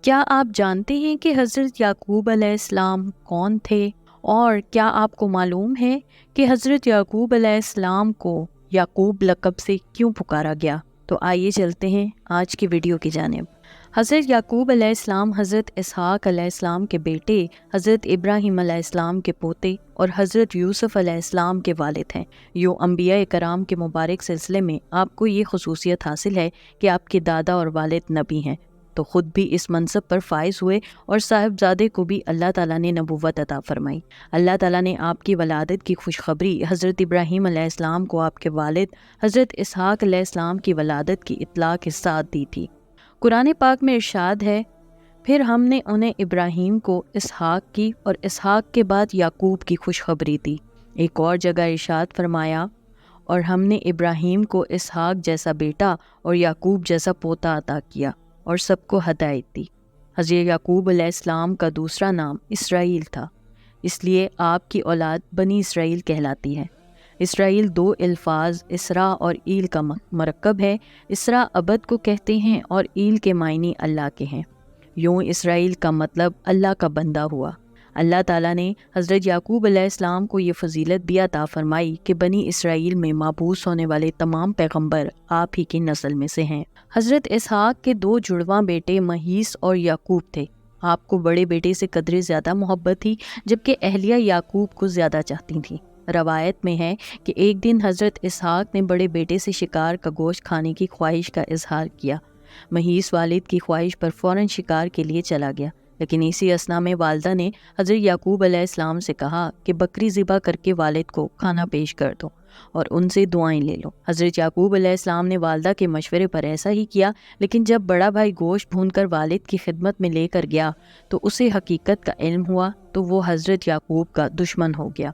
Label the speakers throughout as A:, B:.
A: کیا آپ جانتے ہیں کہ حضرت یعقوب علیہ السلام کون تھے؟ اور کیا آپ کو معلوم ہے کہ حضرت یعقوب علیہ السلام کو یعقوب لقب سے کیوں پکارا گیا؟ تو آئیے چلتے ہیں آج کی ویڈیو کی جانب۔ حضرت یعقوب علیہ السلام حضرت اسحاق علیہ السلام کے بیٹے، حضرت ابراہیم علیہ السلام کے پوتے اور حضرت یوسف علیہ السلام کے والد ہیں۔ یوں انبیاء کرام کے مبارک سلسلے میں آپ کو یہ خصوصیت حاصل ہے کہ آپ کے دادا اور والد نبی ہیں، تو خود بھی اس منصب پر فائز ہوئے اور صاحبزادے کو بھی اللہ تعالیٰ نے نبوت عطا فرمائی۔ اللہ تعالیٰ نے آپ کی ولادت کی خوشخبری حضرت ابراہیم علیہ السلام کو آپ کے والد حضرت اسحاق علیہ السلام کی ولادت کی اطلاع کے ساتھ دی تھی۔ قرآن پاک میں ارشاد ہے، پھر ہم نے انہیں ابراہیم کو اسحاق کی اور اسحاق کے بعد یعقوب کی خوشخبری دی۔ ایک اور جگہ ارشاد فرمایا، اور ہم نے ابراہیم کو اسحاق جیسا بیٹا اور یعقوب جیسا پوتا عطا کیا اور سب کو ہدایت دی۔ حضرت یعقوب علیہ السلام کا دوسرا نام اسرائیل تھا، اس لیے آپ کی اولاد بنی اسرائیل کہلاتی ہے۔ اسرائیل دو الفاظ اسرا اور ایل کا مرکب ہے۔ اسرا عبد کو کہتے ہیں اور ایل کے معنی اللہ کے ہیں۔ یوں اسرائیل کا مطلب اللہ کا بندہ ہوا۔ اللہ تعالیٰ نے حضرت یعقوب علیہ السلام کو یہ فضیلت بھی عطا فرمائی کہ بنی اسرائیل میں مبعوث ہونے والے تمام پیغمبر آپ ہی کی نسل میں سے ہیں۔ حضرت اسحاق کے دو جڑواں بیٹے مہیس اور یعقوب تھے۔ آپ کو بڑے بیٹے سے قدرے زیادہ محبت تھی، جبکہ اہلیہ یعقوب کو زیادہ چاہتی تھیں۔ روایت میں ہے کہ ایک دن حضرت اسحاق نے بڑے بیٹے سے شکار کا گوشت کھانے کی خواہش کا اظہار کیا۔ مہیس والد کی خواہش پر فوراً شکار کے لیے چلا گیا، لیکن اسی اثنا میں والدہ نے حضرت یعقوب علیہ السلام سے کہا کہ بکری ذبح کر کے والد کو کھانا پیش کر دو اور ان سے دعائیں لے لو۔ حضرت یعقوب علیہ السلام نے والدہ کے مشورے پر ایسا ہی کیا، لیکن جب بڑا بھائی گوشت بھون کر والد کی خدمت میں لے کر گیا تو اسے حقیقت کا علم ہوا تو وہ حضرت یعقوب کا دشمن ہو گیا۔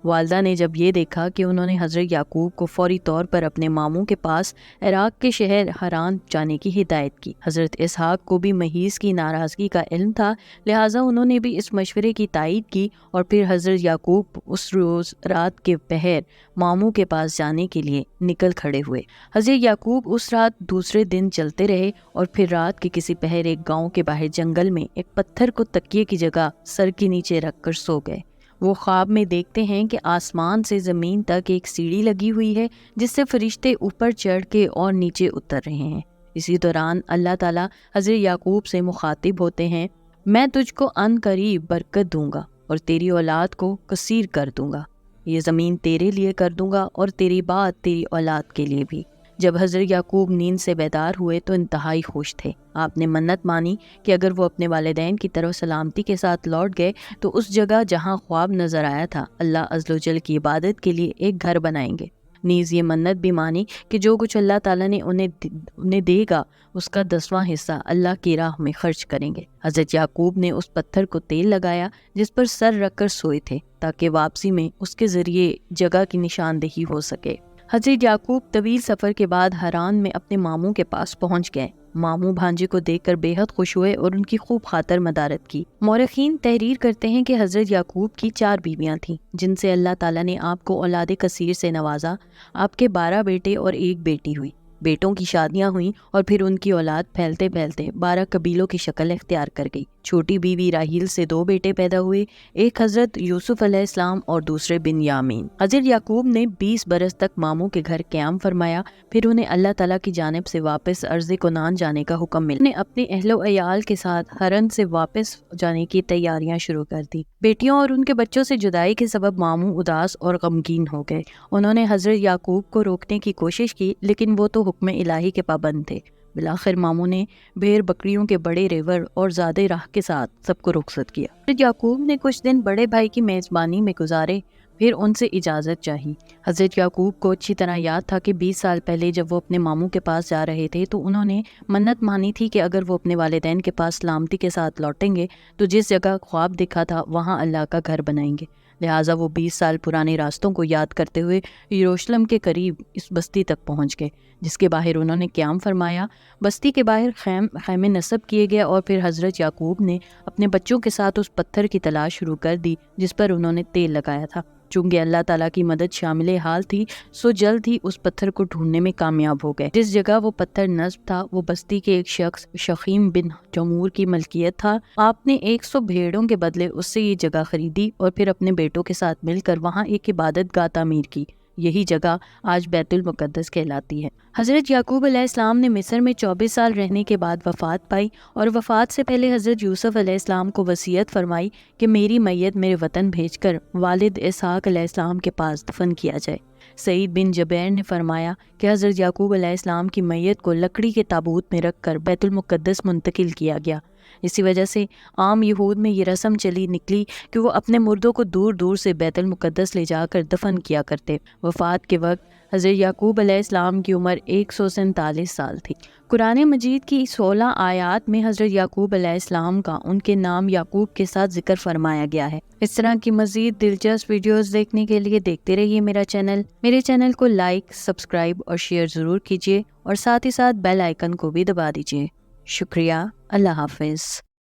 A: والدہ نے جب یہ دیکھا کہ انہوں نے حضرت یعقوب کو فوری طور پر اپنے ماموں کے پاس عراق کے شہر حران جانے کی ہدایت کی۔ حضرت اسحاق کو بھی مہیس کی ناراضگی کا علم تھا، لہٰذا انہوں نے بھی اس مشورے کی تائید کی اور پھر حضرت یعقوب اس روز رات کے پہر ماموں کے پاس جانے کے لیے نکل کھڑے ہوئے۔ حضرت یعقوب اس رات دوسرے دن چلتے رہے اور پھر رات کے کسی پہر ایک گاؤں کے باہر جنگل میں ایک پتھر کو تکیے کی جگہ سر کے نیچے رکھ کر سو گئے۔ وہ خواب میں دیکھتے ہیں کہ آسمان سے زمین تک ایک سیڑھی لگی ہوئی ہے جس سے فرشتے اوپر چڑھ کے اور نیچے اتر رہے ہیں۔ اسی دوران اللہ تعالیٰ حضرت یعقوب سے مخاطب ہوتے ہیں، میں تجھ کو عن قریب برکت دوں گا اور تیری اولاد کو کثیر کر دوں گا۔ یہ زمین تیرے لیے کر دوں گا اور تیری بعد تیری اولاد کے لیے بھی۔ جب حضرت یعقوب نیند سے بیدار ہوئے تو انتہائی خوش تھے۔ آپ نے منت مانی کہ اگر وہ اپنے والدین کی طرف سلامتی کے ساتھ لوٹ گئے تو اس جگہ جہاں خواب نظر آیا تھا اللہ عز و جل کی عبادت کے لیے ایک گھر بنائیں گے۔ نیز یہ منت بھی مانی کہ جو کچھ اللہ تعالیٰ نے انہیں دے گا اس کا 10واں حصہ اللہ کی راہ میں خرچ کریں گے۔ حضرت یعقوب نے اس پتھر کو تیل لگایا جس پر سر رکھ کر سوئے تھے تاکہ واپسی میں اس کے ذریعے جگہ کی نشاندہی ہو سکے۔ حضرت یعقوب طویل سفر کے بعد حران میں اپنے ماموں کے پاس پہنچ گئے۔ ماموں بھانجے کو دیکھ کر بے حد خوش ہوئے اور ان کی خوب خاطر مدارت کی۔ مورخین تحریر کرتے ہیں کہ حضرت یعقوب کی 4 بیویاں تھیں جن سے اللہ تعالیٰ نے آپ کو اولاد کثیر سے نوازا۔ آپ کے 12 بیٹے اور 1 بیٹی ہوئی۔ بیٹوں کی شادیاں ہوئیں اور پھر ان کی اولاد پھیلتے پھیلتے 12 قبیلوں کی شکل اختیار کر گئی۔ چھوٹی بیوی راہیل سے 2 بیٹے پیدا ہوئے، ایک حضرت یوسف علیہ السلام اور دوسرے بنیامین۔ حضرت یعقوب نے 20 برس تک ماموں کے گھر قیام فرمایا، پھر انہیں اللہ تعالیٰ کی جانب سے واپس ارض کنعان جانے کا حکم ملا۔ انہیں اپنے اہل و عیال کے ساتھ حرن سے واپس جانے کی تیاریاں شروع کر دی۔ بیٹیوں اور ان کے بچوں سے جدائی کے سبب ماموں اداس اور غمگین ہو گئے۔ انہوں نے حضرت یعقوب کو روکنے کی کوشش کی لیکن وہ تو حکم الہی کے پابند تھے۔ بالآخر ماموں نے بھیڑ بکریوں کے بڑے ریوڑ اور زیادہ راہ کے ساتھ سب کو رخصت کیا۔ حضرت یعقوب نے کچھ دن بڑے بھائی کی میزبانی میں گزارے، پھر ان سے اجازت چاہی۔ حضرت یعقوب کو اچھی طرح یاد تھا کہ 20 سال پہلے جب وہ اپنے ماموں کے پاس جا رہے تھے تو انہوں نے منت مانی تھی کہ اگر وہ اپنے والدین کے پاس سلامتی کے ساتھ لوٹیں گے تو جس جگہ خواب دیکھا تھا وہاں اللہ کا گھر بنائیں گے۔ لہٰذا وہ 20 سال پرانے راستوں کو یاد کرتے ہوئے یروشلم کے قریب اس بستی تک پہنچ گئے جس کے باہر انہوں نے قیام فرمایا۔ بستی کے باہر خیمے نصب کیے گئے اور پھر حضرت یعقوب نے اپنے بچوں کے ساتھ اس پتھر کی تلاش شروع کر دی جس پر انہوں نے تیل لگایا تھا۔ چونکہ اللہ تعالیٰ کی مدد شامل حال تھی سو جلد ہی اس پتھر کو ڈھونڈنے میں کامیاب ہو گئے۔ جس جگہ وہ پتھر نصب تھا وہ بستی کے ایک شخص شخیم بن جمور کی ملکیت تھا۔ آپ نے 100 بھیڑوں کے بدلے اس سے یہ جگہ خریدی اور پھر اپنے بیٹوں کے ساتھ مل کر وہاں ایک عبادت گاہ تعمیر کی۔ یہی جگہ آج بیت المقدس کہلاتی ہے۔ حضرت یعقوب علیہ السلام نے مصر میں 24 سال رہنے کے بعد وفات پائی اور وفات سے پہلے حضرت یوسف علیہ السلام کو وصیت فرمائی کہ میری میت میرے وطن بھیج کر والد اسحاق علیہ السلام کے پاس دفن کیا جائے۔ سعید بن جبیر نے فرمایا کہ حضرت یعقوب علیہ السلام کی میت کو لکڑی کے تابوت میں رکھ کر بیت المقدس منتقل کیا گیا۔ اسی وجہ سے عام یہود میں یہ رسم چلی نکلی کہ وہ اپنے مردوں کو دور دور سے بیت المقدس لے جا کر دفن کیا کرتے۔ وفات کے وقت حضرت یعقوب علیہ السلام کی عمر 147 سال تھی۔ قرآن مجید کی 16 آیات میں حضرت یعقوب علیہ السلام کا ان کے نام یعقوب کے ساتھ ذکر فرمایا گیا ہے۔ اس طرح کی مزید دلچسپ ویڈیوز دیکھنے کے لیے دیکھتے رہیے میرے چینل کو لائک، سبسکرائب اور شیئر ضرور کیجیے اور ساتھ ہی ساتھ بیل آئیکن کو بھی دبا دیجیے۔ شکریہ۔ اللہ حافظ۔